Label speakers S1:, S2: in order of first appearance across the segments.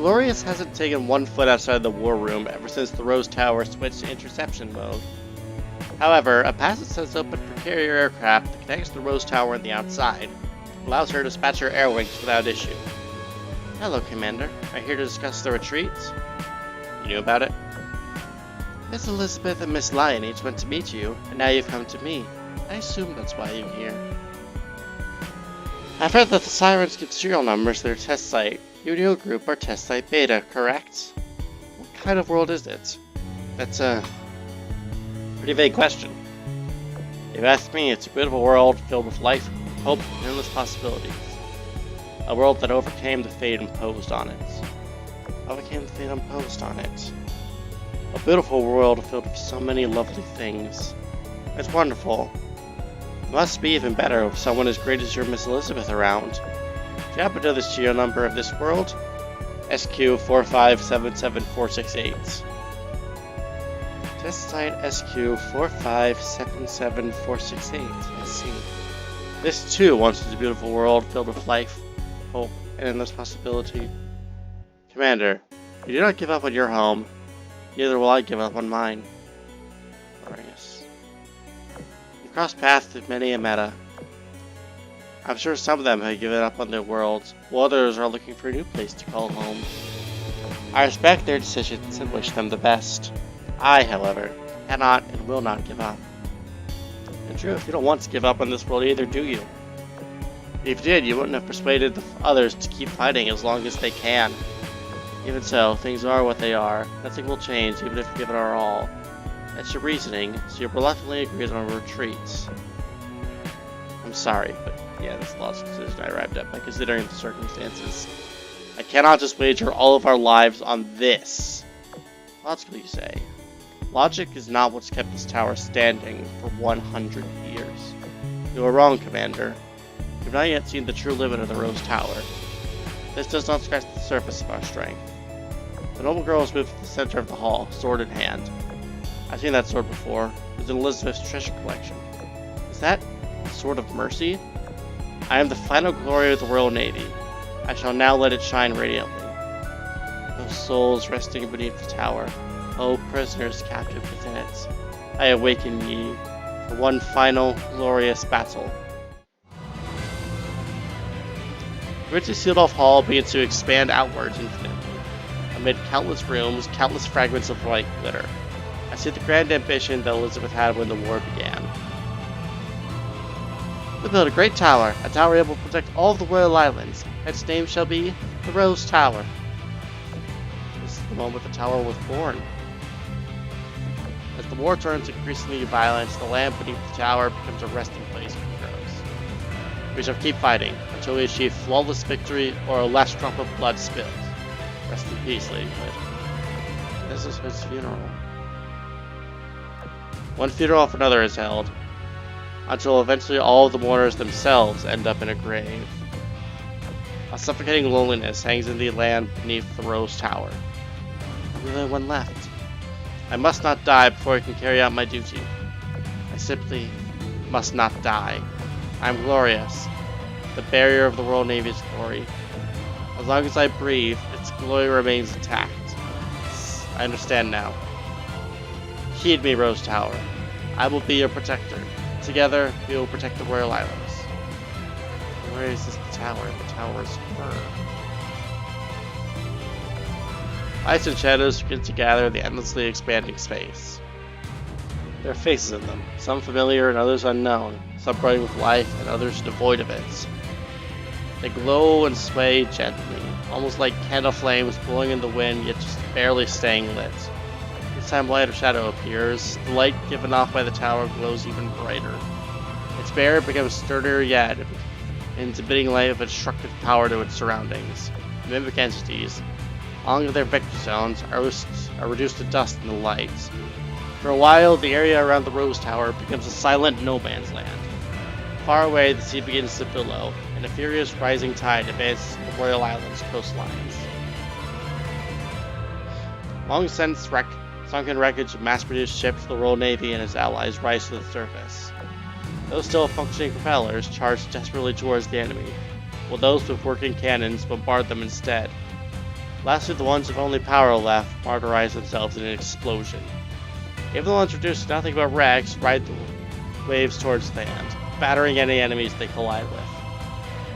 S1: Glorious hasn't taken one foot outside the war room ever since the Rose Tower switched to interception mode. However, a passage sets open for carrier aircraft that connects the Rose Tower and the outside, allows her to dispatch her air wings without issue. Hello, Commander. I'm here to discuss the retreats. You knew about it? Miss Elizabeth and Miss Lyon each went to meet you, and now you've come to me. I assume that's why you're here. I've heard that the Sirens give serial numbers to their test site. You and your group are test site Beta, correct? What kind of world is it? That's a pretty vague question. If you ask me, it's a beautiful world filled with life, hope, and endless possibilities. A world that overcame the fate imposed on it. A beautiful world filled with so many lovely things. It's wonderful. It must be even better with someone as great as your Miss Elizabeth around. Do you happen to know the serial number of this world? SQ4577468. Test site SQ4577468. I see. This too once was a beautiful world filled with life, hope, and endless possibility. Commander, you do not give up on your home. Neither will I give up on mine. Glorious. You've crossed paths with many a meta. I'm sure some of them have given up on their worlds, while others are looking for a new place to call home. I respect their decisions and wish them the best. I, however, cannot and will not give up. And true, if you don't want to give up on this world either, do you? If you did, you wouldn't have persuaded the others to keep fighting as long as they can. Even so, things are what they are. Nothing will change, even if you give it our all. That's your reasoning, so you reluctantly agreed on a retreat. I'm sorry, but yeah, this lost decision I arrived at by considering the circumstances. I cannot just wager all of our lives on this. Logically, you say. Logic is not what's kept this tower standing for 100 years. You are wrong, Commander. You've not yet seen the true limit of the Rose Tower. This does not scratch the surface of our strength. The noble girl has moved to the center of the hall, sword in hand. I've seen that sword before. It was in Elizabeth's treasure collection. Is that the Sword of Mercy? I am the final glory of the Royal Navy. I shall now let it shine radiantly. Those souls resting beneath the tower, O prisoners captive within it, I awaken ye for one final glorious battle. The richly sealed-off hall begins to expand outwards infinitely. Amid countless rooms, countless fragments of light glitter. I see the grand ambition that Elizabeth had when the war began. We built a great tower, a tower able to protect all of the Royal Islands. Its name shall be the Rose Tower. This is the moment the tower was born. As the war turns increasingly violent, the land beneath the tower becomes a resting place for heroes. We shall keep fighting until we achieve flawless victory or a last drop of blood spilled. Rest in peace, Lady Hood. This is Hood's funeral. One funeral after another is held, until eventually all of the mourners themselves end up in a grave. A suffocating loneliness hangs in the land beneath the Rose Tower. I'm the only one left. I must not die before I can carry out my duty. I simply must not die. I am glorious, the barrier of the Royal Navy's glory. As long as I breathe, its glory remains intact. I understand now. Heed me, Rose Tower. I will be your protector. Together, we will protect the Royal Islands. Where is this tower? The tower is her. Lights and shadows begin to gather in the endlessly expanding space. There are faces in them, some familiar and others unknown, some bright with life and others devoid of it. They glow and sway gently, almost like candle flames blowing in the wind, yet just barely staying lit. Each time light or shadow appears, the light given off by the tower glows even brighter. Its barrier becomes sturdier yet, and emitting light of destructive power to its surroundings. Mimic entities, along with their vector zones, are reduced to dust in the light. For a while, the area around the Rose Tower becomes a silent no-man's land. Far away, the sea begins to billow, and a furious rising tide invades the Royal Islands' coastlines. Long since sunken wreckage of mass-produced ships, the Royal Navy and its allies rise to the surface. Those still functioning propellers charge desperately towards the enemy, while those with working cannons bombard them instead. Lastly, the ones with only power left martyrize themselves in an explosion. Even the ones reduced to nothing but wrecks ride the waves towards land, battering any enemies they collide with.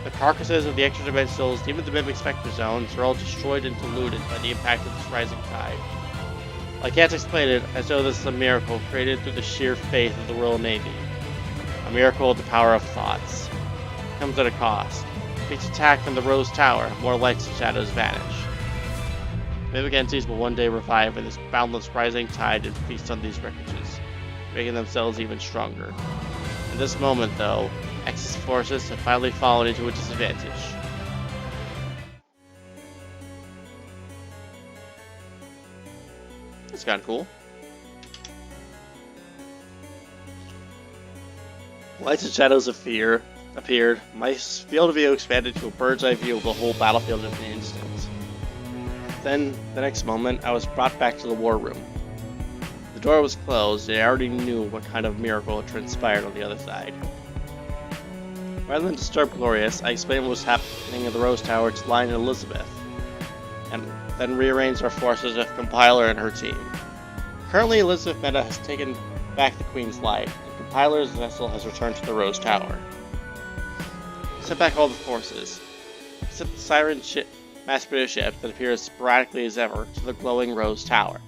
S1: The carcasses of the extra-dimensionals, even the Mimic Spectre Zones, are all destroyed and diluted by the impact of this rising tide. I can't explain it, as though this is a miracle created through the sheer faith of the Royal Navy. A miracle of the power of thoughts. It comes at a cost. With each attack from the Rose Tower, more lights and shadows vanish. Mimic entities will one day revive in this boundless rising tide and feast on these wreckages, making themselves even stronger. In this moment, though, X's forces have finally fallen into a disadvantage. That's kinda cool. Lights and shadows appeared. My field of view expanded to a bird's eye view of the whole battlefield in an instant. Then, the next moment, I was brought back to the war room. The door was closed, and I already knew what kind of miracle had transpired on the other side. Rather than disturb Glorious, I explained what was happening in the Rose Tower to Lion and Elizabeth, and then rearranged our forces with Compiler and her team. Currently, Elizabeth Meta has taken back the Queen's life, and Compiler's vessel has returned to the Rose Tower. Set back all the forces, except the Siren mass British ship that appears sporadically as ever to the glowing Rose Tower.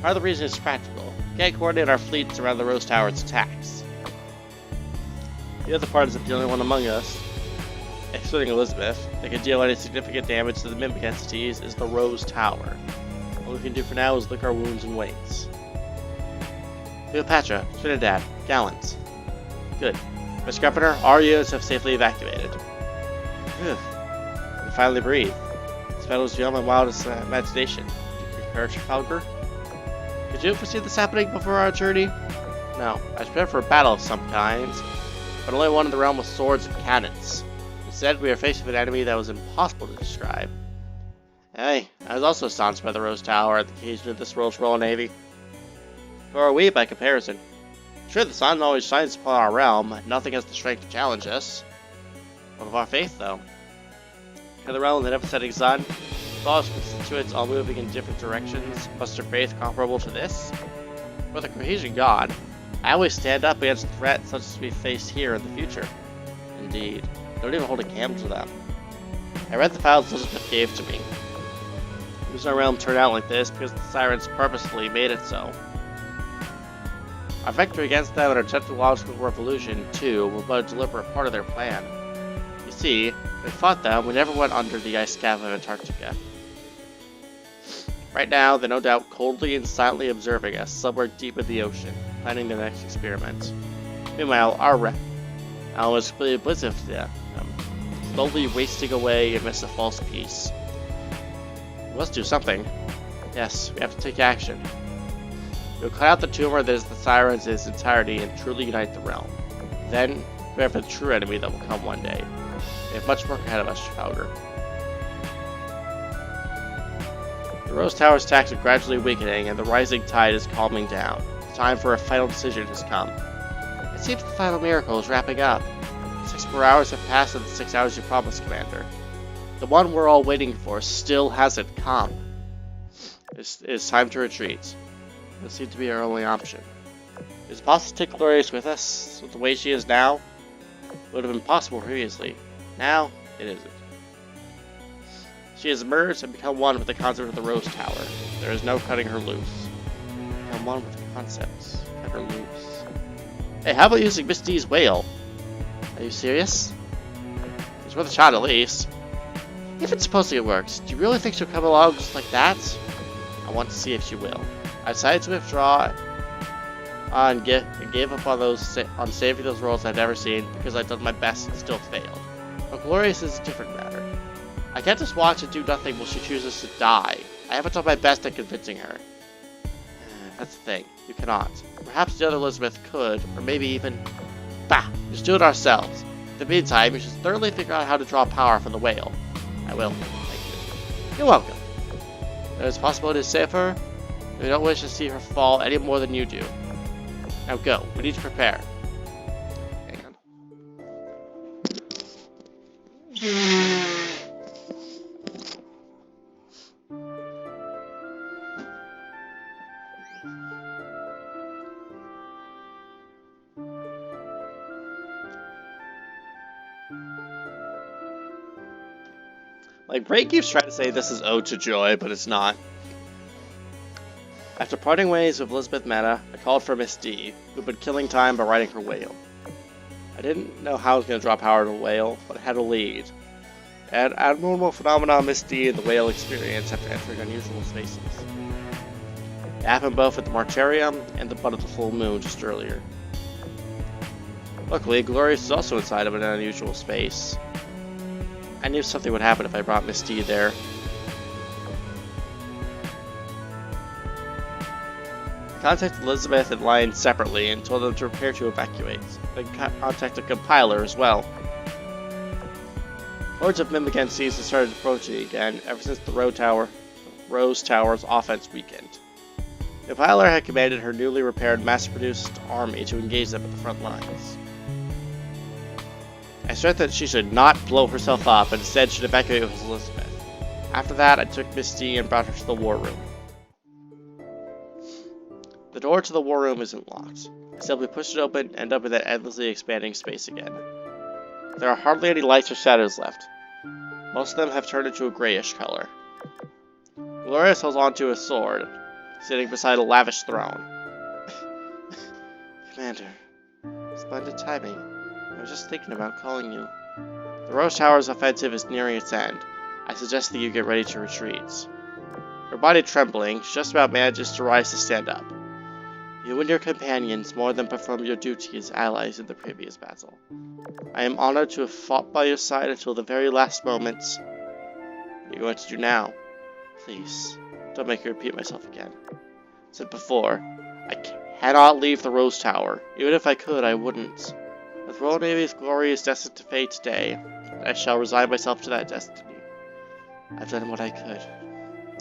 S1: Part of the reason is practical. We can't coordinate our fleets around the Rose Tower's attacks. The other part is that the only one among us, excluding Elizabeth, that can deal any significant damage to the Mimic entities is the Rose Tower. All we can do for now is lick our wounds and wait. Cleopatra, Trinidad, Gallant. Good. Mr. Governor, our units have safely evacuated. Phew. I finally breathe. This battle was beyond my wildest imagination. Do you concur, Trafalgar? Could you foresee this happening before our journey? No. I was prepared for a battle of some kind, but only one in the realm of swords and cannons. Instead, we are faced with an enemy that was impossible to describe. Hey, I was also astonished by the Rose Tower at the occasion of this world's Royal Navy. Who are we by comparison? Sure, the sun always shines upon our realm, but nothing has the strength to challenge us. What of our faith, though? In the realm of the never-setting sun, with all its constituents all moving in different directions, was their faith comparable to this? For the cohesion god, I always stand up against threats such as we face here in the future. Indeed, they don't even hold a candle to them. I read the files Elizabeth gave to me. The reason our realm turned out like this because the Sirens purposefully made it so. Our victory against them and our technological revolution, too, were but a deliberate part of their plan. You see, when we fought them, we never went under the ice cap of Antarctica. Right now, they're no doubt coldly and silently observing us somewhere deep in the ocean, planning their next experiment. Meanwhile, our realm was completely oblivious to them, slowly wasting away amidst a false peace. We must do something. Yes, we have to take action. We will cut out the tumor that is the Sirens in its entirety and truly unite the realm. Then, prepare for the true enemy that will come one day. We have much work ahead of us, Trafalgar. The Rose Tower's attacks are gradually weakening, and the rising tide is calming down. The time for a final decision has come. It seems the final miracle is wrapping up. 6 more hours have passed in the 6 hours you promised, Commander. The one we're all waiting for still hasn't come. It's time to retreat. This seems to be our only option. Is it possible to take Glorious with us, with the way she is now? It would have been possible previously. Now, it isn't. She has emerged and become one with the concept of the Rose Tower. There is no cutting her loose. Become one with the concept. Cut her loose. Hey, how about using Miss D's whale? Are you serious? It's worth a shot at least. If it's supposed to works, do you really think she'll come along just like that? I want to see if she will. I decided to withdraw and gave up on saving those worlds I've never seen because I've done my best and still failed. But Glorious is a different matter. I can't just watch and do nothing while she chooses to die. I haven't done my best at convincing her. That's the thing. You cannot. Perhaps the other Elizabeth could, or maybe even... Bah! Just do it ourselves. In the meantime, you should thoroughly figure out how to draw power from the whale. I will. Thank you. You're welcome. There is a possibility to save her. We don't wish to see her fall any more than you do. Now go. We need to prepare. Hang on. Like, Bray keeps trying to say this is Ode to Joy, but it's not. After parting ways with Elizabeth Meta, I called for Miss D, who'd been killing time by riding her whale. I didn't know how I was going to draw power to a whale, but I had a lead. An abnormal phenomenon Miss D and the whale experience after entering unusual spaces. It happened both at the Martarium and the butt of the full moon just earlier. Luckily, Glorious is also inside of an unusual space. I knew something would happen if I brought Miss D there. I contacted Elizabeth and Lion separately and told them to prepare to evacuate. I contacted Compiler as well. Hordes of Mimikenses had started approaching again ever since the Rose Tower's offense weakened. Compiler had commanded her newly repaired mass-produced army to engage them at the front lines. I stressed that she should not blow herself up and instead should evacuate with Elizabeth. After that, I took Miss D and brought her to the war room. The door to the war room isn't locked. I simply push it open and end up in that endlessly expanding space again. There are hardly any lights or shadows left. Most of them have turned into a grayish color. Glorious holds onto a sword, sitting beside a lavish throne. Commander, splendid timing. I was just thinking about calling you. The Rose Tower's offensive is nearing its end. I suggest that you get ready to retreat. Her body trembling, she just about manages to rise to stand up. You and your companions more than perform your duty as allies in the previous battle. I am honored to have fought by your side until the very last moments. What are you going to do now? Please, don't make me repeat myself again. I said before, I cannot leave the Rose Tower. Even if I could, I wouldn't. If Royal Navy's glory is destined to fade today, I shall resign myself to that destiny. I've done what I could.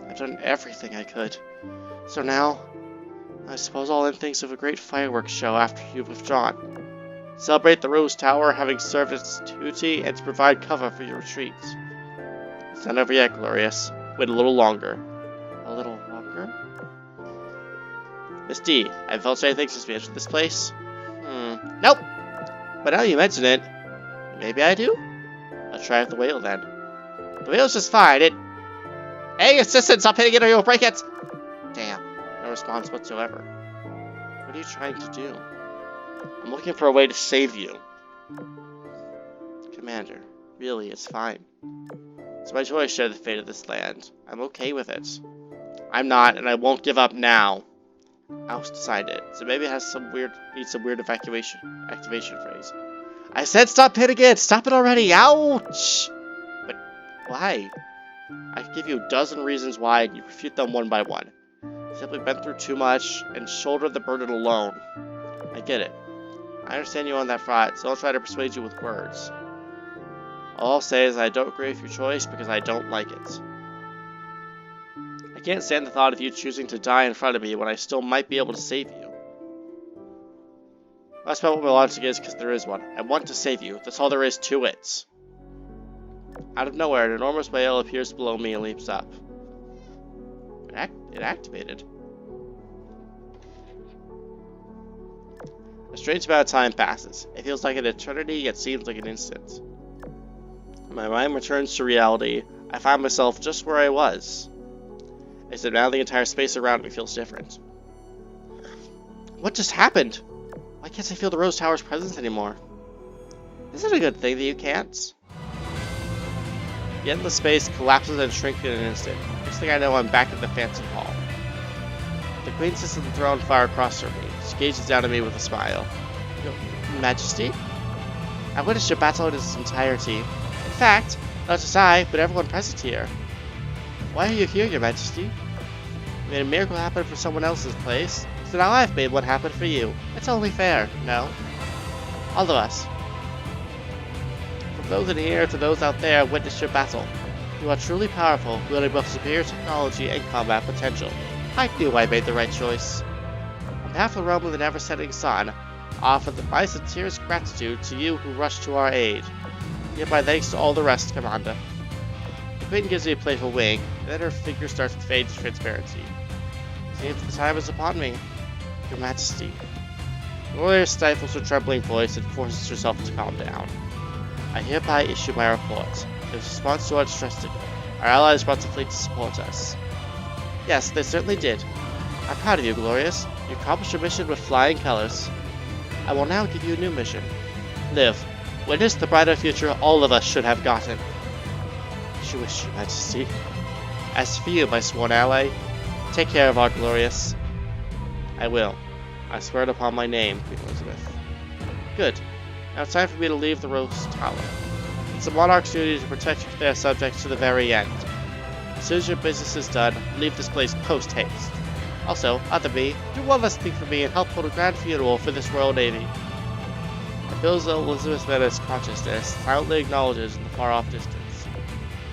S1: I've done everything I could. So now, I suppose I'll end things with a great fireworks show after you've withdrawn. Celebrate the Rose Tower having served its duty and to provide cover for your retreat. It's not over yet, Glorious. Wait a little longer. A little longer? Miss D, have you felt anything since we entered this place? Nope. But now you mention it, maybe I do? I'll try with the whale then. The whale's just fine, Hey, assistant, stop hitting it or you'll break it! Damn, no response whatsoever. What are you trying to do? I'm looking for a way to save you. Commander, really, it's fine. It's my choice to share the fate of this land. I'm okay with it. I'm not, and I won't give up now. House decided, so maybe it has needs some weird activation phrase. I said stop hitting it! Stop it already! Ouch! But why? I could give you a dozen reasons why, and you refute them one by one. You've simply been through too much, and shouldered the burden alone. I get it. I understand you on that front, so I'll try to persuade you with words. All I'll say is I don't agree with your choice because I don't like it. I can't stand the thought of you choosing to die in front of me when I still might be able to save you. That's about what my logic is, because there is one. I want to save you. That's all there is to it. Out of nowhere, an enormous whale appears below me and leaps up. It activated. A strange amount of time passes. It feels like an eternity, yet seems like an instant. When my mind returns to reality, I find myself just where I was. Except now the entire space around me feels different. What just happened? Why can't I feel the Rose Tower's presence anymore? Is it a good thing that you can't? The endless space collapses and shrinks in an instant. Next thing I know, I'm back at the fancy hall. The Queen sits on the throne far across from me. She gazes down at me with a smile. Your Majesty? I witnessed your battle in its entirety. In fact, not just I, but everyone present here. Why are you here, Your Majesty? You made a miracle happen for someone else's place, so now I've made one happen for you. It's only fair, no? All of us. From those in here to those out there, witness your battle. You are truly powerful, wielding both superior technology and combat potential. I knew I made the right choice. On behalf of the realm of the never-setting sun, I offer my sincerest gratitude to you who rushed to our aid. Hereby thanks to all the rest, Commander. The Queen gives me a playful wink, and then her figure starts to fade to transparency. Seems the time is upon me, Your Majesty. Glorious stifles her trembling voice and forces herself to calm down. I hereby issue my report. In response to our distress signal, Our allies brought the fleet to support us. Yes, they certainly did. I'm proud of you, Glorious. You accomplished your mission with flying colors. I will now give you a new mission. Live. Witness the brighter future all of us should have gotten. She wished, Your Majesty. As for you, my sworn ally, take care of our Glorious. I will. I swear it upon my name, Queen Elizabeth. Good. Now it's time for me to leave the Rose Tower. It's the monarch's duty to protect their subjects to the very end. As soon as your business is done, leave this place post-haste. Also, other me, do one last thing for me and help hold a grand funeral for this Royal Navy. It feels that Elizabeth Meadows' consciousness silently acknowledges in the far-off distance.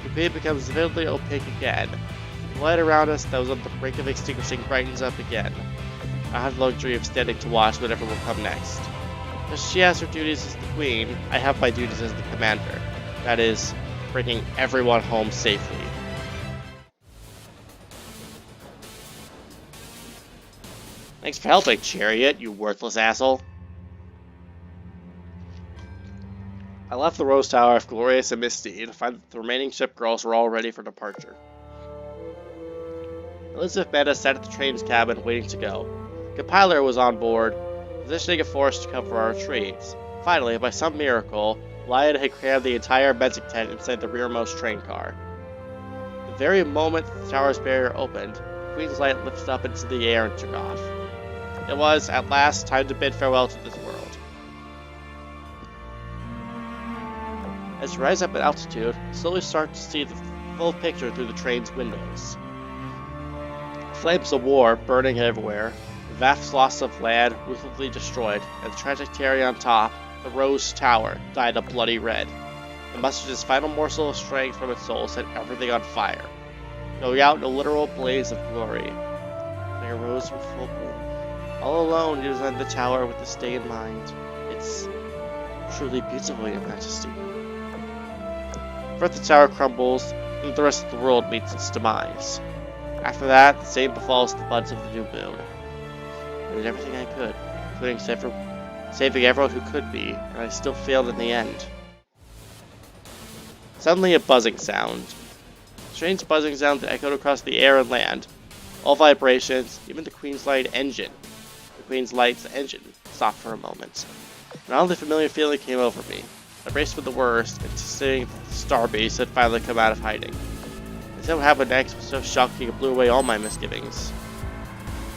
S1: The Queen becomes vividly opaque again. The light around us that was on the brink of extinguishing brightens up again. I have the luxury of standing to watch whatever will come next. As she has her duties as the Queen, I have my duties as the Commander. That is, bringing everyone home safely. Thanks for helping, Chariot, you worthless asshole. I left the Rose Tower with Glorious and Misty to find that the remaining ship girls were all ready for departure. Elizabeth Meadows sat at the train's cabin waiting to go. Compiler was on board, positioning a force to cover our retreats. Finally, by some miracle, Lion had crammed the entire medic tent inside the rearmost train car. The very moment the tower's barrier opened, the Queen's light lifted up into the air and took off. It was, at last, time to bid farewell to this world. As you rise up in altitude, you slowly start to see the full picture through the train's windows. Flames of war burning everywhere, vast loss of land ruthlessly destroyed, and the tragic Terry on top, the Rose Tower, dyed a bloody red. The mustache's final morsel of strength from its soul set everything on fire, going out in a literal blaze of glory. Like a rose in full bloom. All alone, you design the tower with this day in mind. It's truly beautiful, Your Majesty. First the tower crumbles, and the rest of the world meets its demise. After that, the same befalls the buds of the new moon. I did everything I could, including saving everyone who could be, and I still failed in the end. Suddenly a buzzing sound. A strange buzzing sound that echoed across the air and land. All vibrations, even the Queen's Light's engine, stopped for a moment. An oddly familiar feeling came over me. I braced for the worst, anticipating that the Star Beast had finally come out of hiding. Instead, what happened next was so shocking it blew away all my misgivings.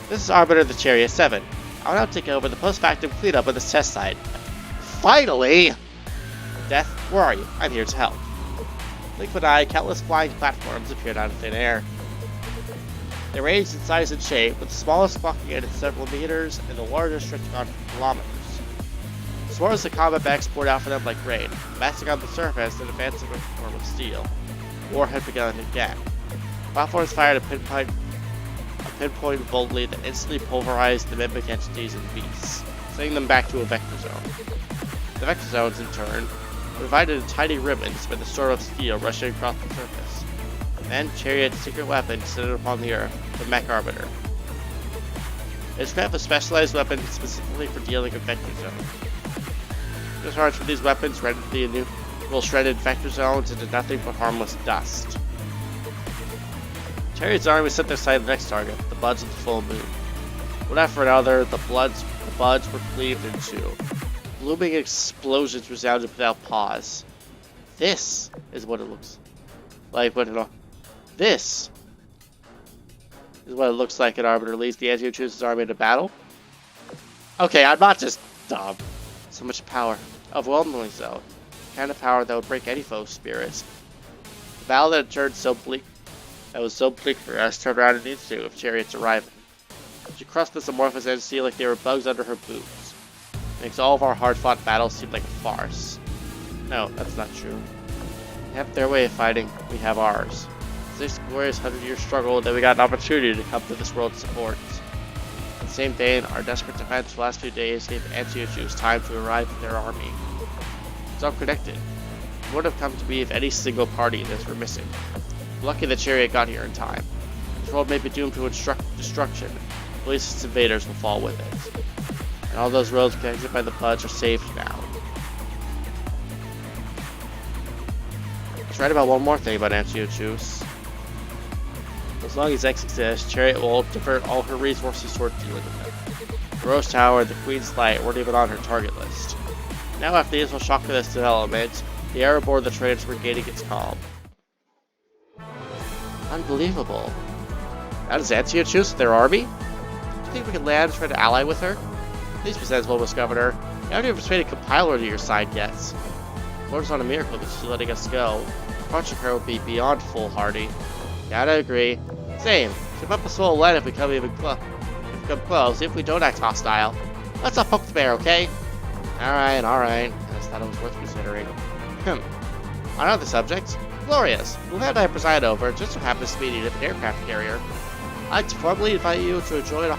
S1: This is Arbiter of the Chariot 7. I will now take over the post-factum cleanup of this test site. Finally! Death, where are you? I'm here to help. Blink of an eye, countless flying platforms appeared out of thin air. They ranged in size and shape, with the smallest clocking in at several meters and the largest stretching on for kilometers. Swarms of combat bags poured out from them like rain, massing on the surface and advancing in the form of steel. War had begun again. Platforms fired a pinpoint boldly that instantly pulverized the mimic entities and beasts, sending them back to a vector zone. The vector zones, in turn, were divided into tiny ribbons by the storm of steel rushing across the surface. Then, Chariot's secret weapon descended upon the Earth, the Mech Arbiter. It is craft a specialized weapon specifically for dealing with vector zones. Discharge from these weapons rendered the innumerable shredded vector zones into nothing but harmless dust. Chariot's army set their sight on the next target, the buds of the full moon. One after another, the buds were cleaved in two. Blooming explosions resounded without pause. This is what it looks like when This is what it looks like an Arbiter leads the Anti-Chooses army into battle. Okay, I'm not just dumb. So much power. Overwhelmingly so. The kind of power that would break any foe's spirits. The battle that was so bleak for us turned around in an instant with Chariot's arrival. She crushed this amorphous entity like they were bugs under her boots. It makes all of our hard-fought battles seem like a farce. No, that's not true. They have their way of fighting, we have ours. It's this glorious 100-year struggle that we got an opportunity to come to this world's support. In the same vein, our desperate defense the last few days gave Antiochus time to arrive with their army. It's all connected. It would have come to be if any single party in this were missing. We're lucky the Chariot got here in time. This world may be doomed to destruction, but at least its invaders will fall with it. And all those roads connected by the buds are saved now. was right about one more thing about Antiochus. As long as X exists, Chariot will divert all her resources toward dealing with him. The Rose Tower and the Queen's Light weren't even on her target list. Now, after the initial shock of this development, the air aboard the train is regaining its calm. Unbelievable. That is Antiochus, their army? Do you think we can land and try to ally with her? Please be sensible, Miss Governor. You haven't even persuaded Compiler to your side yet. Lord's on a miracle that she's letting us go. Punching her would be beyond foolhardy. Gotta agree. Same. She'll up us full of lead if we come close, if we don't act hostile. Let's not poke the bear, okay? Alright. I just thought it was worth considering. On another subject, Glorious, who had I preside over, just so happens to be needed an aircraft carrier. I'd like to formally invite you to join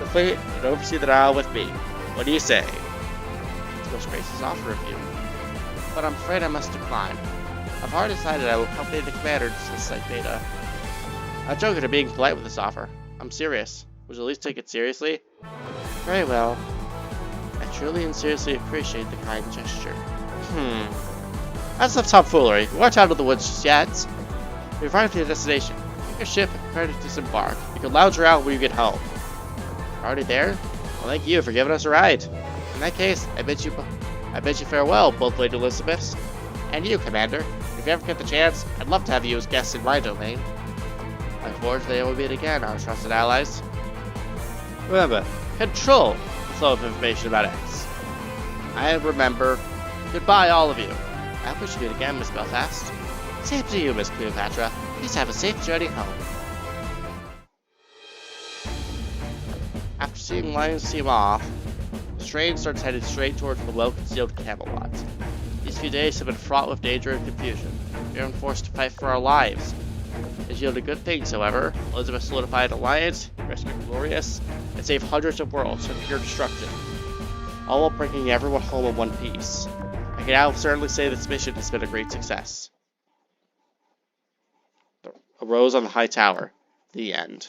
S1: the fleet and oversee the dial with me. What do you say? It's most gracious offer of you. But I'm afraid I must decline. I've already decided I will accompany the commander to the site beta. I'm joking at being polite with this offer. I'm serious. Would you at least take it seriously? Very well. I truly and seriously appreciate the kind gesture. That's enough tomfoolery. We aren't out of the woods just yet. We've arrived at your destination. Take your ship and prepare to disembark. You can lounge around when you get home. Already there? Well, thank you for giving us a ride. In that case, I bid you farewell, both Lady Elizabeths. And you, Commander. If you ever get the chance, I'd love to have you as guests in my domain. Unfortunately, we'll meet again, our trusted allies. Remember, control the flow of information about X. I remember. Goodbye, all of you. I hope we should meet again, Miss Belfast. Same to you, Miss Cleopatra. Please have a safe journey home. After seeing Lions team off, the train starts headed straight towards the well-concealed Camelot. These few days have been fraught with danger and confusion. We have been forced to fight for our lives. It yielded good things, however. Elizabeth solidified an alliance, rescued Glorious, and saved hundreds of worlds from pure destruction, all while bringing everyone home in one piece. I can now certainly say this mission has been a great success. A Rose on the High Tower. The end.